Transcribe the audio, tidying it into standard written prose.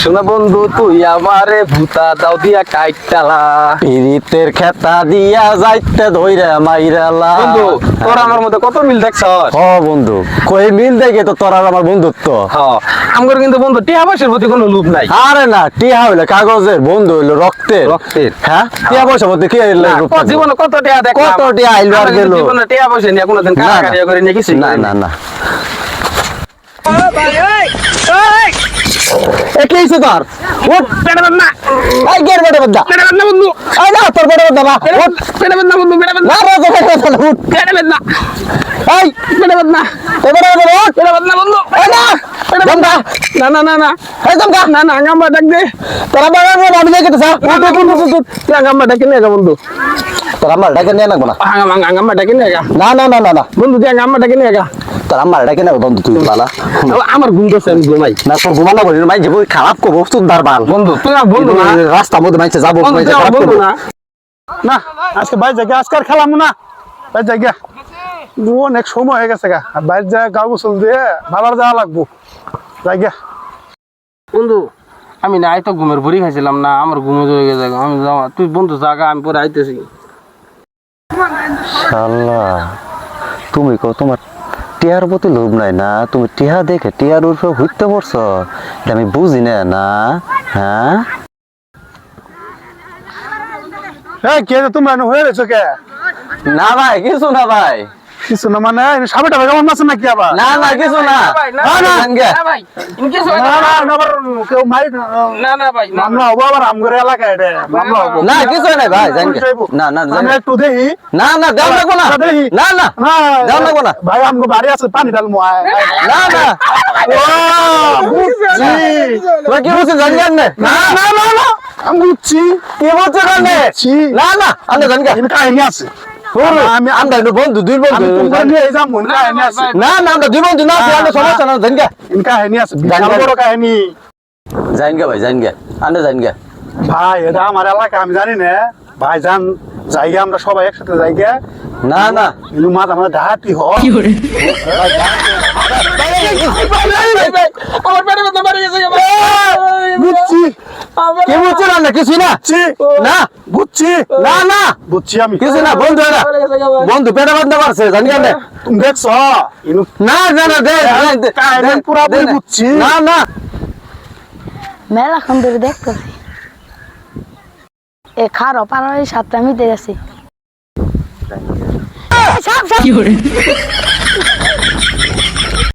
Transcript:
শোনা বন্ধু তুই আমারে ভূতা দাও দিয়া কাইটালা পিরিতের খেতা দিয়া যাইতে ধইরা মাইরালা। বন্ধু তোর আমার মধ্যে কত মিল দেখছ? হ বন্ধু, কই মিল দেখে তো তোর আর আমার বন্ধুত্ব। হ্যাঁ আমার কিন্তু বন্ধু টিয়া পয়সার প্রতি কোনো লোভ নাই। আরে না, টিয়া হইলে কাগজের, বন্ধু হইলো রক্তের। রক্তের? হ্যাঁ, টিয়া পয়সার প্রতি কি জীবনে কত টিয়া দেখ, কত টিয়া আইলো আর গেল। জীবনে টিয়া পয়সা নিয়ে কোনোদিন কাটাকাটি করে নিয়ে কিছু না না না। একইছে তোর ওট পেড়ে বন্ধ না, আই গের পেড়ে বন্ধ পেড়ে বন্ধ বন্ধু, আই না তোর পেড়ে বন্ধ না, ওট পেড়ে বন্ধ বন্ধু, পেড়ে বন্ধ না রে, পেড়ে বন্ধ না, ওট পেড়ে বন্ধ না, আই পেড়ে বন্ধ না, পেড়ে বন্ধ না, ওট পেড়ে বন্ধ না বন্ধু, আই না পেড়ে বন্ধ না না না না, এই দমকা না না আঙ্গাম্বা ডাক দে, তোরা বাবা আমি দেখে তো স্যার, ওট ওট ওট তুই আঙ্গাম্বা ডাকে নিয়ে যা বন্ধু, তোরা আমার ডাকে নিয়ে না না, আঙ্গাম্বা ডাকে নিয়ে যা, না না না না না বন্ধু তুই আঙ্গাম্বা ডাকে নিয়ে যা, তোরা আমার ডাকে নিয়ে বন্ধু, তুই বালা আমার ঘুম দছে আমি ঘুমাই না, তোর ঘুমানো বলি মাই যে খারাপ কো বস্তু দারবাল বন্ধু, তুই বন্ধু না রাস্তার মধ্যে মাইছে যাবো বন্ধু না না, আজকে বাইরে জায়গা আজকে আর খেলাম না, বাইরে জায়গা অনেক সময় হয়ে গেছে গা, আর বাইরে জায়গা গা গোসল দিয়ে বাবার যাওয়া লাগবো জায়গা। বন্ধু আমি না আই তো ঘুমের বুড়ি খাইছিলাম না, আমার ঘুমে হয়ে গেছে, আমি যাওয়া তুই বন্ধু জায়গা আমি পরে আইতেছি। শালা তুমি কো তোমার টিয়ার প্রতি লোভ নাই না, তুমি টিয়া দেখে টিয়ার উপরে ঘুরতে পড়ছ, এটা আমি বুঝি না না। হ্যাঁ হ্যাঁ কে তোমরা হয়ে গেছো কে? না ভাই কিছু না ভাই, কিছু না মানে সামনে টাকা কেমন আছে নাকি আবার? না না কিছু না, না না ভাই কিছু না না আবার কেউ মারি না না ভাই আমরা হবো আবার আমগরে এলাকায় এটা আমরা হবো না কিছু নাই ভাই জানগে না না আমি একটু দেখি না না দাও না কোনা না না দাও না কোনা ভাই আমগো বাড়ি আছে পানি ঢাল মো না না ও বুঝছি তুই কি বলছিস জানগেন না না না না না আমি বুঝছি কি বলছিস না না আমি জানগে এখানে কাহিনী আছে আমি আমরা বন্ধু দুই বন্ধু তোমরা নিয়ে যাম মন কাহিনী আছে না না আমরা দুই বন্ধু না আমরা সমস্যা না জানগে ইন কাহিনী আছে বিশাল বড় কাহিনী জানগে ভাই জানগে আমরা জানগে ভাই এটা আমার এলাকা আমি জানি না ভাই জান জায়গা আমরা সবাই একসাথে জায়গা না না ইলু মাছ আমরা ডাহাতি হ কি করে আমার পেটে ব্যথা মারি গেছে বুঝছি কি বুঝছ না কিছু না না বুঝছি না না বুঝছি আমি কিছু না বন্ধু না বন্ধু পেটে ব্যথা মারছে জানি না তুমি দেখছো ইলু না না না দে পুরা বুঝছি না না মেলাক্ষণ ধরে দেখতেছি এ খারো পাড়ার সাতটা মিটে গেছে।